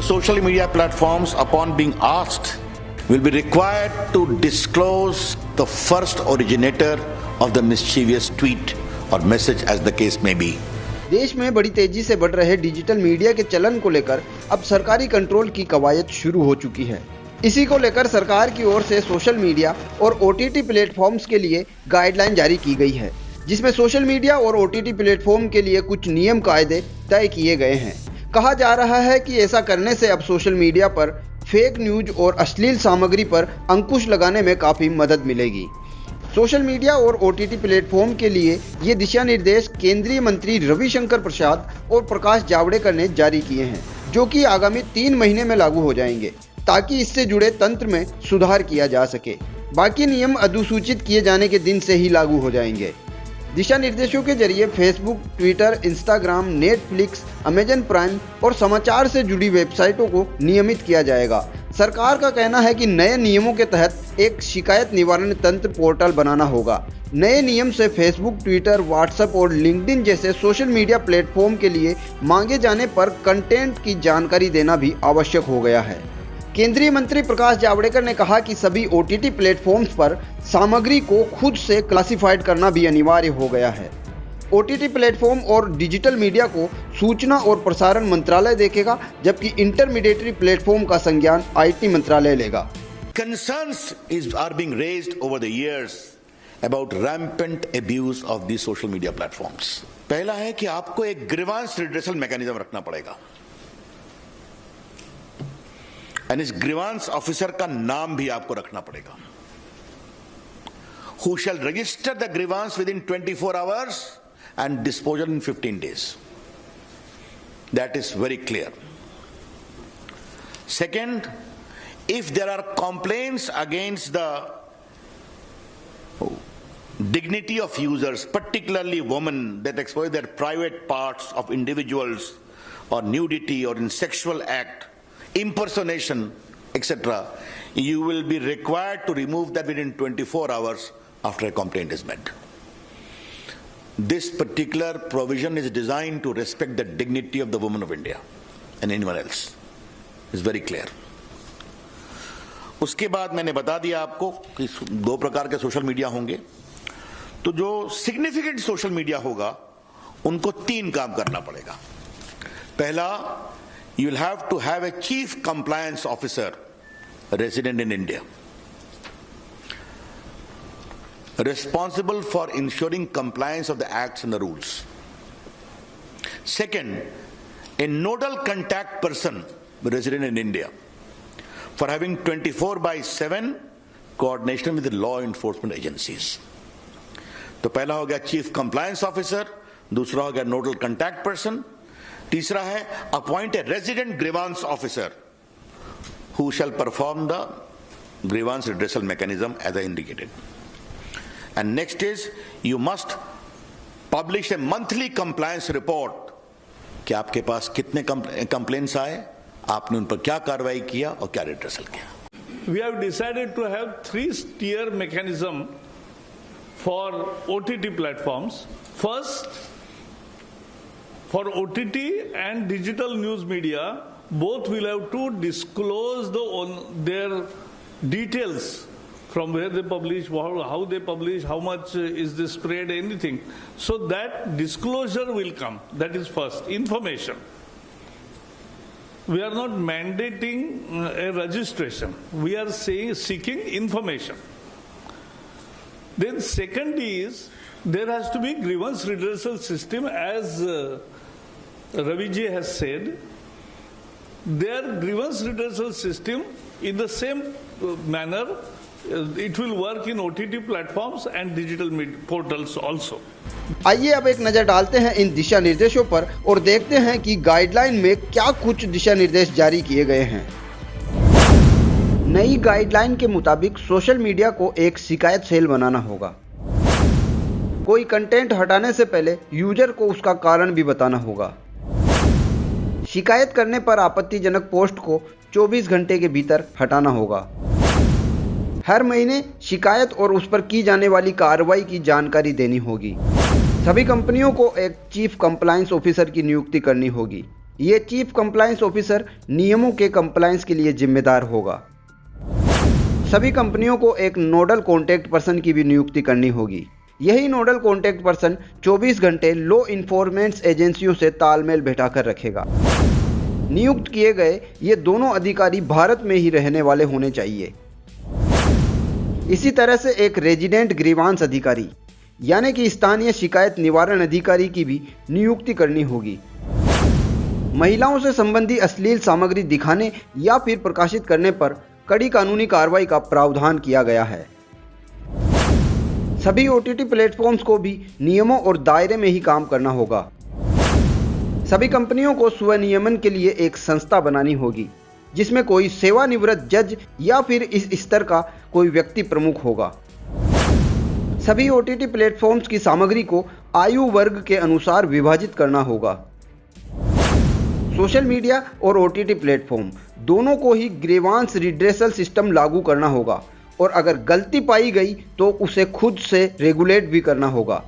social media platforms, upon being asked, will be required to disclose the first originator of the mischievous tweet or message, as the case may be. देश में बड़ी तेजी से बढ़ रहे digital media के चलन को लेकर अब सरकारी कंट्रोल की कवायद शुरू हो चुकी है। इसी को लेकर सरकार की ओर से सोशल मीडिया और OTT प्लेटफॉर्म्स के लिए गाइडलाइन जारी की गई है, जिसमें सोशल मीडिया और OTT प्लेटफॉर्म के लिए कुछ नियम कायदे तय किए गए हैं। कहा जा रहा है कि ऐसा करने से अब सोशल मीडिया पर फेक न्यूज और अश्लील सामग्री पर अंकुश लगाने में काफ़ी मदद मिलेगी। सोशल मीडिया और OTT प्लेटफॉर्म के लिए ये दिशा निर्देश केंद्रीय मंत्री रविशंकर प्रसाद और प्रकाश जावड़ेकर ने जारी किए हैं, जो कि आगामी 3 महीने में लागू हो जाएंगे, ताकि इससे जुड़े तंत्र में सुधार किया जा सके। बाकी नियम अधिसूचित किए जाने के दिन से ही लागू हो जाएंगे। दिशा निर्देशों के जरिए Facebook, Twitter, Instagram, Netflix, Amazon prime और समाचार से जुड़ी वेबसाइटों को नियमित किया जाएगा। सरकार का कहना है कि नए नियमों के तहत एक शिकायत निवारण तंत्र पोर्टल बनाना होगा। नए नियम से फेसबुक, ट्विटर, व्हाट्सएप और लिंक्डइन जैसे सोशल मीडिया प्लेटफॉर्म के लिए मांगे जाने पर कंटेंट की जानकारी देना भी आवश्यक हो गया है। केंद्रीय मंत्री प्रकाश जावड़ेकर ने कहा कि सभी OTT प्लेटफॉर्म्स पर सामग्री को खुद से क्लासिफाइड करना भी अनिवार्य हो गया है। OTT प्लेटफॉर्म और डिजिटल मीडिया को सूचना और प्रसारण मंत्रालय देखेगा, जबकि इंटरमीडिएटरी प्लेटफॉर्म का संज्ञान IT मंत्रालय लेगा। Concerns are being raised over the years about rampant abuse of these social media platforms. पहला है कि आपको एक ग्रीवांस रिड्रेसल मैकेनिज्म रखना पड़ेगा, और इस ग्रीवांस ऑफिसर का नाम भी आपको रखना पड़ेगा, who shall register the grievance within 24 hours and disposal in 15 days. That is very clear. Second, if there are complaints against the dignity of users, particularly women, that expose their private parts of individuals or nudity or in sexual act, impersonation, etc., you will be required to remove that within 24 hours after a complaint is made. This particular provision is designed to respect the dignity of the women of India and anyone else. It's very clear. उसके बाद मैंने बता दिया आपको कि 2 प्रकार के social media होंगे। तो जो सिग्निफिकेंट सोशल मीडिया होगा उनको 3 काम करना पड़ेगा। पहला, you will have to have a chief compliance officer resident in India, responsible for ensuring compliance of the acts and the rules. Second, a nodal contact person resident in India for having 24/7 coordination with the law enforcement agencies. तो पहला हो गया chief compliance officer, दूसरा हो गया nodal contact person, तीसरा है appoint a resident grievance officer who shall perform the grievance redressal mechanism as I indicated. And next is you must publish a monthly compliance report कि आपके पास कितने complaints आए, आपने उन पर क्या कार्रवाई किया और क्या रिड्रेसल किया। We have decided to have 3-tier mechanism for OTT platforms. First, for OTT and digital news media, both will have to disclose their details from where they publish, how they publish, how much is this spread, anything. So that disclosure will come. That is first, information. We are not mandating a registration. We are seeking information. Then second is, there has to be grievance redressal system, as Raviji has said. Their grievance redressal system in the same manner, it will work in OTT platforms and digital portals also. आइए अब एक नज़र डालते हैं इन दिशा निर्देशों पर और देखते हैं कि गाइडलाइन में क्या कुछ दिशा निर्देश जारी किए गए हैं। नई गाइडलाइन के मुताबिक सोशल मीडिया को एक शिकायत सेल बनाना होगा। कोई कंटेंट हटाने से पहले यूजर को उसका कारण भी बताना होगा। शिकायत करने पर आपत्तिजनक पोस्ट को 24 घंटे के भीतर हटाना होगा। हर महीने शिकायत और उस पर की जाने वाली कार्रवाई की जानकारी देनी होगी। सभी कंपनियों को एक चीफ कंप्लायंस ऑफिसर की नियुक्ति करनी होगी। ये चीफ कंप्लायंस ऑफिसर नियमों के कंप्लायंस के लिए जिम्मेदार होगा। सभी कंपनियों को एक नोडल कॉन्टैक्ट पर्सन की भी नियुक्ति करनी होगी। यही नोडल कॉन्टैक्ट पर्सन 24 घंटे लॉ इन्फोर्समेंट एजेंसियों से तालमेल बैठाकर रखेगा। नियुक्त किए गए ये दोनों अधिकारी भारत में ही रहने वाले होने चाहिए। इसी तरह से एक रेजिडेंट ग्रीवांस अधिकारी यानी कि स्थानीय शिकायत निवारण अधिकारी की भी नियुक्ति करनी होगी। महिलाओं से संबंधी अश्लील सामग्री दिखाने या फिर प्रकाशित करने पर कड़ी कानूनी कार्रवाई का प्रावधान किया गया है। सभी ओटीटी प्लेटफॉर्म्स को भी नियमों और दायरे में ही काम करना होगा। सभी कंपनियों को स्वनियमन के लिए एक संस्था बनानी होगी जिसमें कोई सेवानिवृत्त जज या फिर इस स्तर का कोई व्यक्ति प्रमुख होगा। सभी ओटीटी प्लेटफॉर्म्स की सामग्री को आयु वर्ग के अनुसार विभाजित करना होगा। सोशल मीडिया और ओटीटी प्लेटफॉर्म दोनों को ही ग्रीवांस रिड्रेसल सिस्टम लागू करना होगा और अगर गलती पाई गई तो उसे खुद से रेगुलेट भी करना होगा।